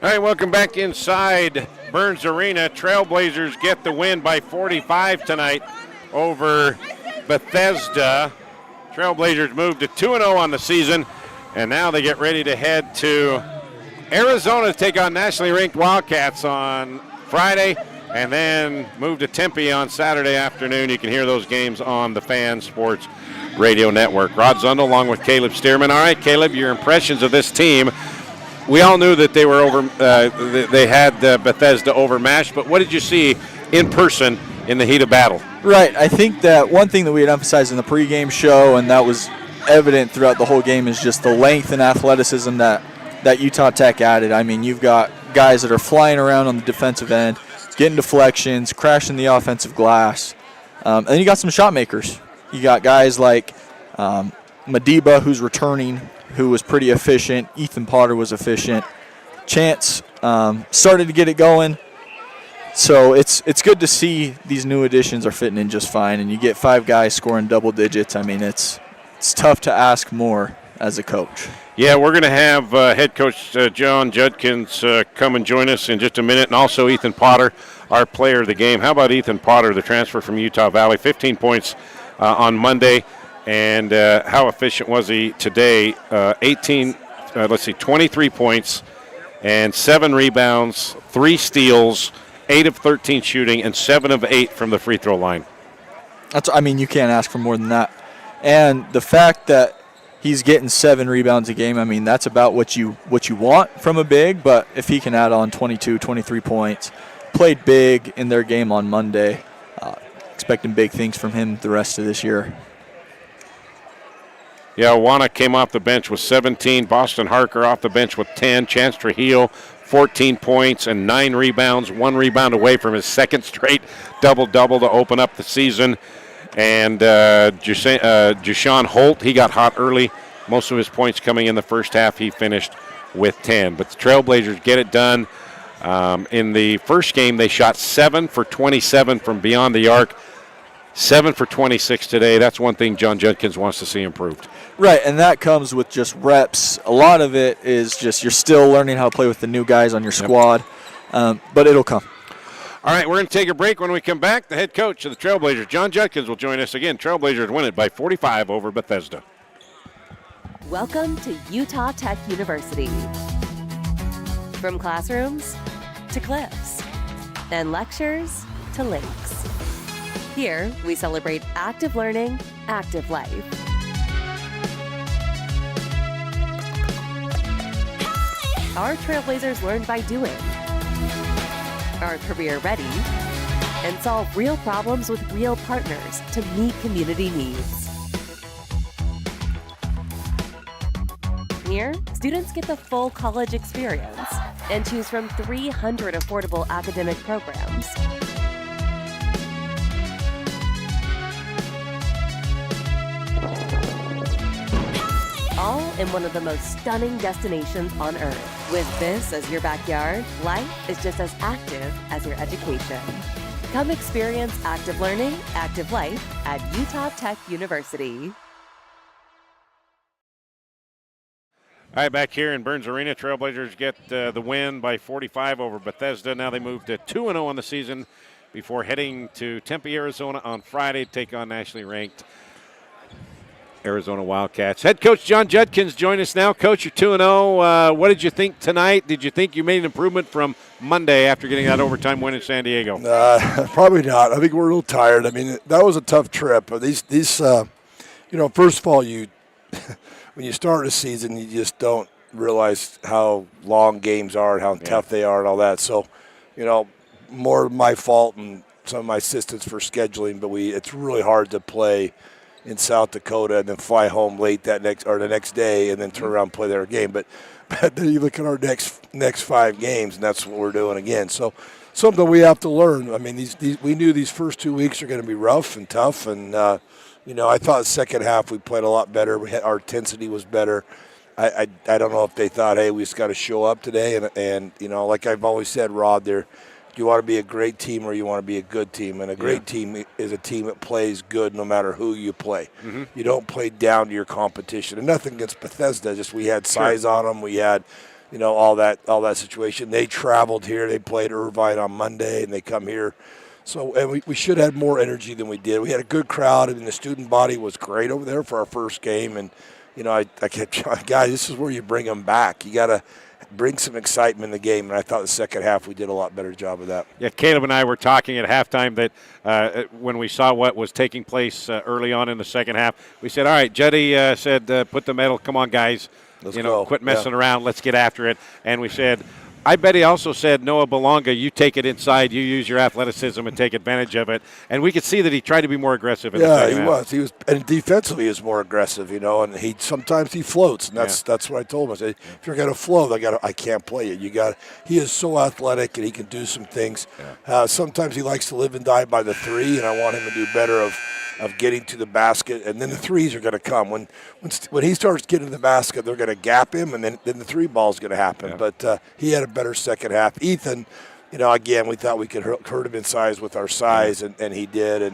All right, welcome back inside Burns Arena. Trailblazers get the win by 45 tonight over Bethesda. Trailblazers moved to 2-0 on the season, and now they get ready to head to Arizona to take on nationally ranked Wildcats on Friday, and then move to Tempe on Saturday afternoon. You can hear those games on the Fan Sports Radio Network. Rod Zundel along with Caleb Stearman. All right, Caleb, your impressions of this team. We all knew that they were they had Bethesda overmatched, but what did you see in person in the heat of battle? Right. I think that one thing that we had emphasized in the pregame show, and that was evident throughout the whole game, is just the length and athleticism that Utah Tech added. I mean, you've got guys that are flying around on the defensive end, getting deflections, crashing the offensive glass. And then you got some shot makers. You got guys like Madiba, who's returning, who was pretty efficient. Ethan Potter was efficient. Chance started to get it going. So it's good to see these new additions are fitting in just fine, and you get 5 guys scoring double digits. I mean, it's tough to ask more as a coach. Yeah, we're going to have head coach John Judkins come and join us in just a minute, and also Ethan Potter, our player of the game. How about Ethan Potter, the transfer from Utah Valley? 15 points on Monday. And how efficient was he today? 23 points and 7 rebounds, 3 steals, 8 of 13 shooting, and 7 of 8 from the free throw line. You can't ask for more than that. And the fact that he's getting 7 rebounds a game, I mean, that's about what you want from a big. But if he can add on 22, 23 points, played big in their game on Monday, expecting big things from him the rest of this year. Yeah, Wana came off the bench with 17. Boston Harker off the bench with 10. Chance Trujillo, 14 points and 9 rebounds. 1 rebound away from his second straight double-double to open up the season. And Jashawn Holt, he got hot early. Most of his points coming in the first half. He finished with 10. But the Trailblazers get it done. In the first game, they shot 7 for 27 from beyond the arc. 7 for 26 today. That's one thing John Judkins wants to see improved. Right, and that comes with just reps. A lot of it is just you're still learning how to play with the new guys on your squad, but it'll come. All right, we're going to take a break. When we come back, the head coach of the Trailblazers, John Judkins, will join us again. Trailblazers win it by 45 over Bethesda. Welcome to Utah Tech University. From classrooms to cliffs and lectures to lakes. Here, we celebrate active learning, active life. Our Trailblazers learn by doing, are career ready, and solve real problems with real partners to meet community needs. Here, students get the full college experience and choose from 300 affordable academic programs. All in one of the most stunning destinations on Earth. With this as your backyard, life is just as active as your education. Come experience active learning, active life at Utah Tech University. All right, back here in Burns Arena, Trailblazers get the win by 45 over Bethesda. Now they move to 2-0 on the season before heading to Tempe, Arizona on Friday to take on nationally ranked Arizona Wildcats. Head coach John Judkins join us now. Coach, you're 2-0. What did you think tonight? Did you think you made an improvement from Monday after getting that overtime win in San Diego? Probably not. I think we're a little tired. I mean, that was a tough trip. These first of all, when you start a season, you just don't realize how long games are and how tough they are and all that. So, more my fault and some of my assistants for scheduling, but it's really hard to play in South Dakota and then fly home late the next day and then turn around and play their game. But then you look at our next 5 games, and that's what we're doing again. So something we have to learn. I mean, we knew these first 2 weeks are going to be rough and tough, and I thought the second half we played a lot better. Our intensity was better. I don't know if they thought, hey, we just got to show up today, and like I've always said, Rod, you want to be a great team or you want to be a good team, and a great team is a team that plays good no matter who you play. Mm-hmm. You don't play down to your competition, and nothing against Bethesda. Just we had size on them. We had all that situation. They traveled here. They played Irvine on Monday, and they come here. So, and we should have had more energy than we did. We had a good crowd, and the student body was great over there for our first game. And, I kept telling guys, this is where you bring them back. You got to bring some excitement in the game. And I thought the second half we did a lot better job of that. Yeah, Caleb and I were talking at halftime that when we saw what was taking place early on in the second half, we said, all right, Jetty said, put the medal. Come on, guys. Let's go. Quit messing around. Let's get after it. And we said, I bet he also said, Noah Belonga, you take it inside, you use your athleticism and take advantage of it. And we could see that he tried to be more aggressive in the second half. He was, and defensively he was more aggressive, and sometimes he floats, and that's what I told him. I said, if you're going to float, I can't play it. He is so athletic, and he can do some things. Yeah. Sometimes he likes to live and die by the three, and I want him to do better of getting to the basket, and then the threes are going to come. When he starts getting to the basket, they're going to gap him, and then the three ball is going to happen. Yeah. But he had a better second half. Ethan, again, we thought we could hurt him in size with our size, and he did.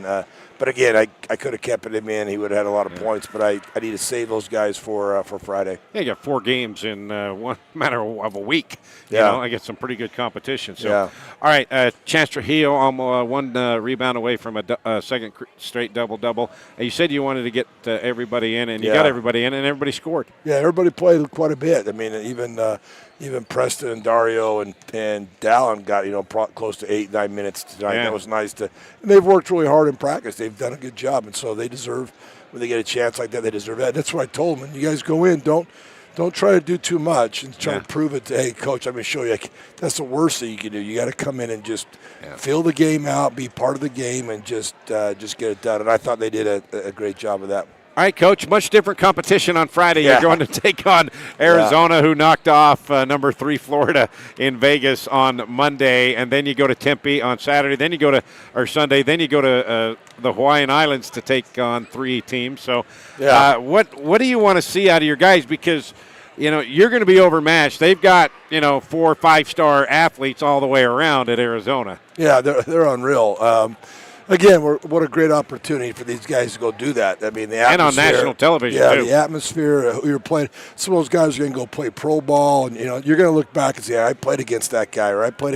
But again, I could have kept him in. He would have had a lot of points, but I need to save those guys for Friday. Yeah, you got 4 games in one matter of a week. I get some pretty good competition. So, all right, Chance Trujillo, one rebound away from a second straight double-double. You said you wanted to get everybody in, and you got everybody in, and everybody scored. Yeah, everybody played quite a bit. I mean, even Preston and Dario and Dallin got close to 8-9 minutes tonight. That was nice and they've worked really hard in practice. They've done a good job, and so they deserve, when they get a chance like that, they deserve that. That's what I told them. When you guys go in, don't try to do too much and try to prove it to, hey, coach, I'm going to show you. That's the worst thing you can do. You got to come in and just fill the game out, be part of the game, and just get it done. And I thought they did a great job of that. All right, Coach, much different competition on Friday. You're going to take on Arizona, who knocked off number 3 Florida in Vegas on Monday, and then you go to Tempe on Saturday, then you go to Sunday, then you go to the Hawaiian Islands to take on 3 teams. So what do you want to see out of your guys? Because, you're going to be overmatched. They've got, 4 or 5-star athletes all the way around at Arizona. Yeah, they're unreal. Again, what a great opportunity for these guys to go do that. I mean, the atmosphere. And on national television, too. Yeah, the atmosphere, who you're playing. Some of those guys are going to go play pro ball, and, you're going to look back and say, I played against that guy, or I played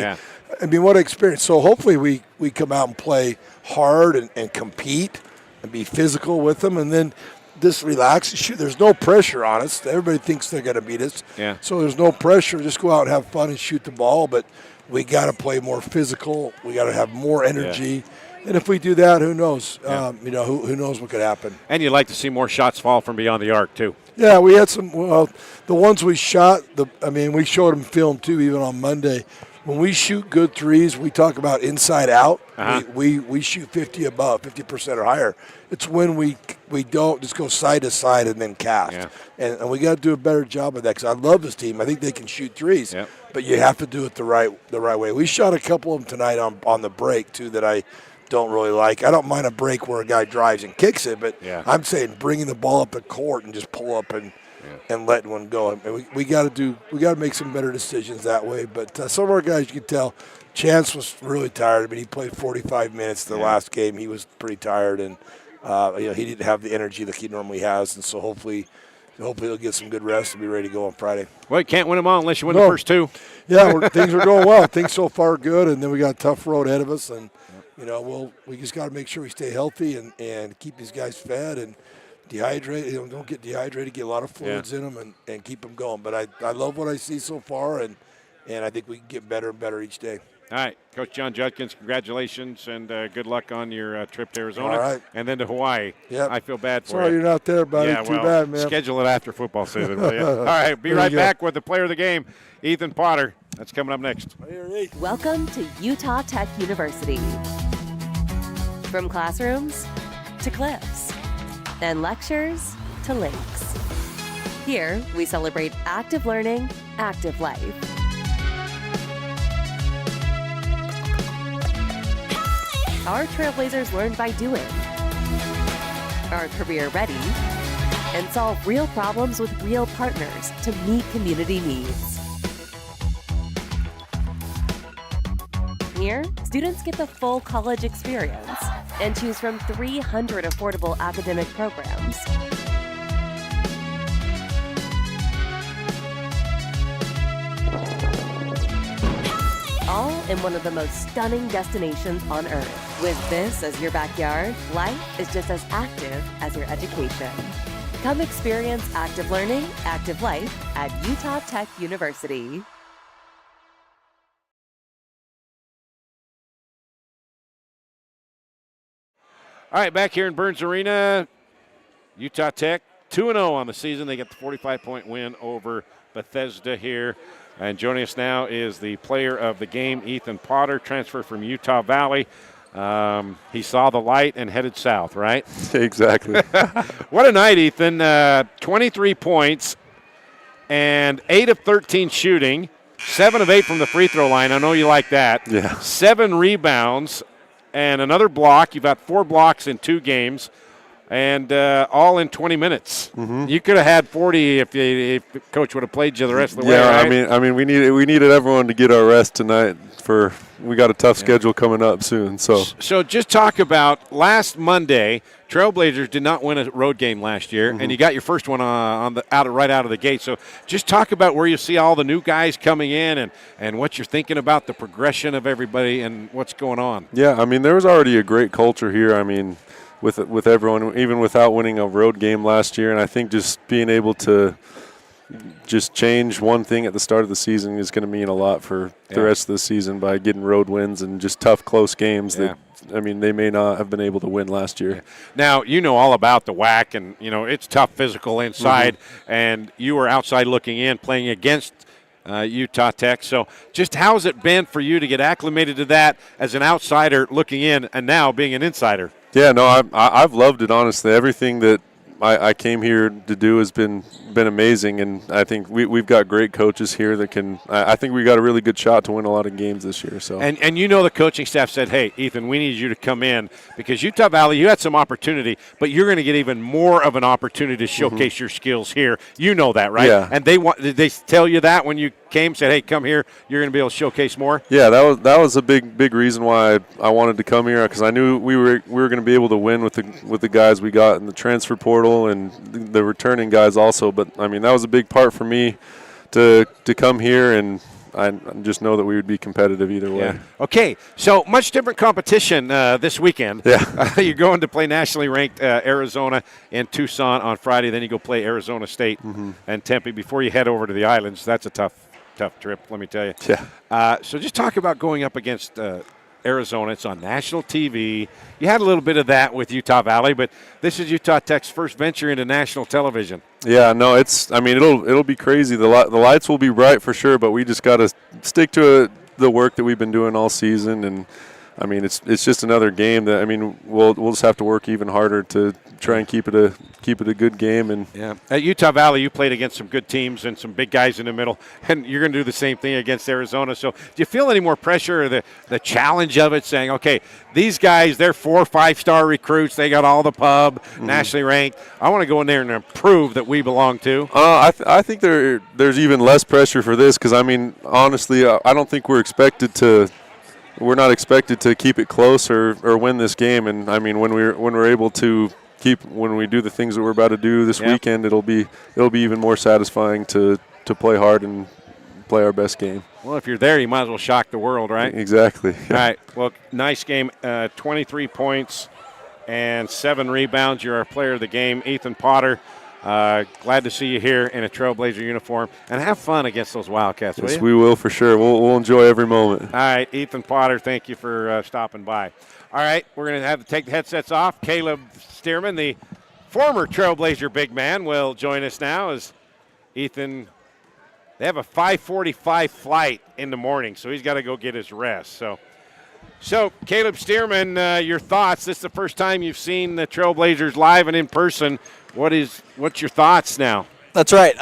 I mean, what an experience. So hopefully we come out and play hard and compete and be physical with them, and then just relax and shoot. There's no pressure on us. Everybody thinks they're going to beat us. Yeah. So there's no pressure. Just go out and have fun and shoot the ball, but we got to play more physical. We got to have more energy. Yeah. And if we do that, who knows? Who knows what could happen? And you'd like to see more shots fall from beyond the arc, too. Yeah, we had some. Well, the ones we shot, we showed them film, too, even on Monday. When we shoot good threes, we talk about inside out. Uh-huh. We shoot 50% or higher. It's when we don't just go side to side and then cast. Yeah. And we got to do a better job of that, because I love this team. I think they can shoot threes, but you have to do it the right way. We shot a couple of them tonight on the break, too, that I don't really like. I don't mind a break where a guy drives and kicks it, but I'm saying bringing the ball up the court and just pull up and letting one go. I mean, we got to make some better decisions that way. But some of our guys, you can tell, Chance was really tired. I mean, he played 45 minutes the last game. He was pretty tired, and he didn't have the energy that he normally has. And so hopefully he'll get some good rest and be ready to go on Friday. Well, you can't win them all unless you win the first 2. Yeah, things are going well. Things so far good, and then we got a tough road ahead of us, and we just got to make sure we stay healthy and keep these guys fed and dehydrated. Don't get dehydrated, get a lot of fluids in them, and keep them going. But I love what I see so far, and I think we can get better and better each day. All right, Coach John Judkins, congratulations, and good luck on your trip to Arizona. All right. And then to Hawaii. Yep. I feel bad for you. Sorry you're not there, buddy. Yeah, Too bad, man. Schedule it after football season, will you? All right, be right back with the player of the game, Ethan Potter. That's coming up next. Welcome to Utah Tech University. From classrooms to cliffs and lectures to lakes. Here, we celebrate active learning, active life. Our Trailblazers learn by doing, are career ready, and solve real problems with real partners to meet community needs. Here, students get the full college experience and choose from 300 affordable academic programs. all in one of the most stunning destinations on Earth. With this as your backyard, life is just as active as your education. Come experience active learning, active life at Utah Tech University. All right, back here in Burns Arena, Utah Tech 2-0 on the season. They get the 45-point win over Bethesda here. And joining us now is the player of the game, Ethan Potter, transfer from Utah Valley. He saw the light and headed south, right? Exactly. What a night, Ethan. 23 points and 8 of 13 shooting, 7 of 8 from the free throw line. I know you like that. Yeah. 7 rebounds and another block. You've got 4 blocks in 2 games. And all in 20 minutes. Mm-hmm. You could have had 40 if Coach would have played you the rest of the way. Right? I mean, we needed everyone to get our rest tonight. We got a tough schedule coming up soon. So just talk about last Monday. Trailblazers did not win a road game last year, and you got your first one right out of the gate. So just talk about where you see all the new guys coming in and what you're thinking about the progression of everybody and what's going on. Yeah, I mean, there was already a great culture here. I mean, with everyone, even without winning a road game last year. And I think just being able to just change one thing at the start of the season is going to mean a lot for the rest of the season by getting road wins and just tough, close games that, I mean, they may not have been able to win last year. Now, you know all about the WAC, and, you know, it's tough physical inside, and you were outside looking in, playing against Utah Tech. So just how has it been for you to get acclimated to that as an outsider looking in and now being an insider? Yeah, no, I've loved it, honestly. Everything that I came here to do has been amazing, and I think we've got great coaches here that can. I think we got a really good shot to win a lot of games this year. So and you know the coaching staff said, hey, Ethan, we need you to come in because Utah Valley, you had some opportunity, but you're going to get even more of an opportunity to showcase your skills here. You know that, right? Yeah. And did they tell you that when you came, said, hey, come here, you're going to be able to showcase more? Yeah, that was a big reason why I wanted to come here, because I knew we were going to be able to win with the guys we got in the transfer portal and the returning guys also. But I mean, that was a big part for me to come here, and I just know that we would be competitive either way. Yeah. Okay, so much different competition this weekend. Yeah. You're going to play nationally ranked Arizona in Tucson on Friday. Then you go play Arizona State and Tempe before you head over to the islands. That's a tough trip, let me tell you. Yeah. So just talk about going up against Arizona. It's on national TV. You had a little bit of that with Utah Valley, but this is Utah Tech's first venture into national television. Yeah, no, it'll be crazy. The lights will be bright for sure, but we just got to stick to the work that we've been doing all season. And I mean, it's just another game that, I mean, we'll just have to work even harder to try and keep it a good game. And yeah, at Utah Valley, you played against some good teams and some big guys in the middle, and you're going to do the same thing against Arizona. So do you feel any more pressure or the challenge of it, saying, okay, these guys, they're 4 or 5-star recruits, they got all the pub, nationally ranked. I want to go in there and prove that we belong to. I think there's even less pressure for this, because I mean, honestly, I don't think we're not expected to keep it close or win this game. And I mean, when we're able to when we do the things that we're about to do this weekend, it'll be even more satisfying to play hard and play our best game. Well, if you're there, you might as well shock the world, right? Exactly. All right. Well, nice game. 23 points and 7 rebounds. You're our player of the game, Ethan Potter. Glad to see you here in a Trailblazer uniform, and have fun against those Wildcats. Yes, we will for sure. We'll enjoy every moment. All right, Ethan Potter, thank you for stopping by. All right, we're going to have to take the headsets off. Caleb Stearman, the former Trailblazer big man, will join us now as Ethan. They have a 5:45 flight in the morning, so he's got to go get his rest. So Caleb Stearman, your thoughts? This is the first time you've seen the Trailblazers live and in person. What's your thoughts now? That's right.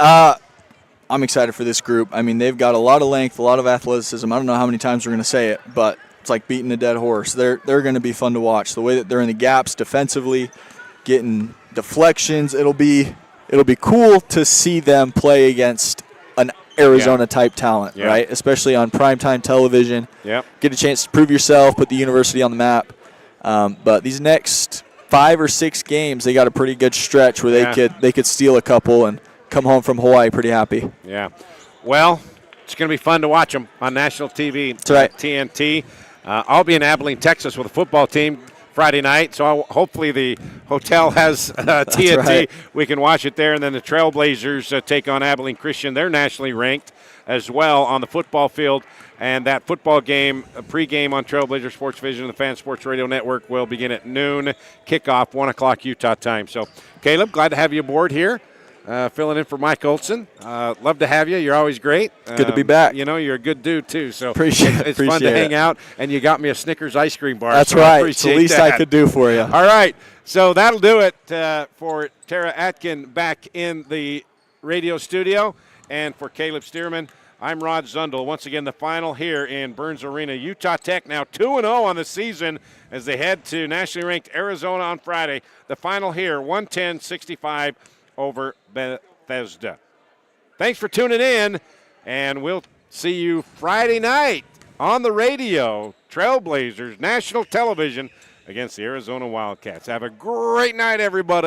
I'm excited for this group. I mean, they've got a lot of length, a lot of athleticism. I don't know how many times we're going to say it, but it's like beating a dead horse. They're going to be fun to watch. The way that they're in the gaps defensively, getting deflections, it'll be cool to see them play against an Arizona-type talent, right? Especially on primetime television. Yeah. Get a chance to prove yourself, put the university on the map. But these next 5 or 6 games, they got a pretty good stretch where they could steal a couple and come home from Hawaii pretty happy. Yeah. Well, it's going to be fun to watch them on national TV. That's right. TNT. I'll be in Abilene, Texas with a football team Friday night, so hopefully the hotel has TNT. Right. We can watch it there, and then the Trailblazers take on Abilene Christian. They're nationally ranked as well on the football field, and that football game, pregame on Trailblazer Sports Vision and the Fan Sports Radio Network will begin at noon, kickoff 1 o'clock Utah time. So, Caleb, glad to have you aboard here. Filling in for Mike Olson. Love to have you. You're always great. Good to be back. You know, you're a good dude, too. So Appreciate fun to it. hang out. And you got me a Snickers ice cream bar. That's so right. It's the least I could do for you. All right. So that'll do it for Tara Atkin back in the radio studio. And for Caleb Stearman, I'm Rod Zundel. Once again, the final here in Burns Arena. Utah Tech now 2-0 on the season as they head to nationally ranked Arizona on Friday. The final here, 110-65 over Bethesda. Thanks for tuning in, and we'll see you Friday night on the radio, Trailblazers, national television, against the Arizona Wildcats. Have a great night, everybody.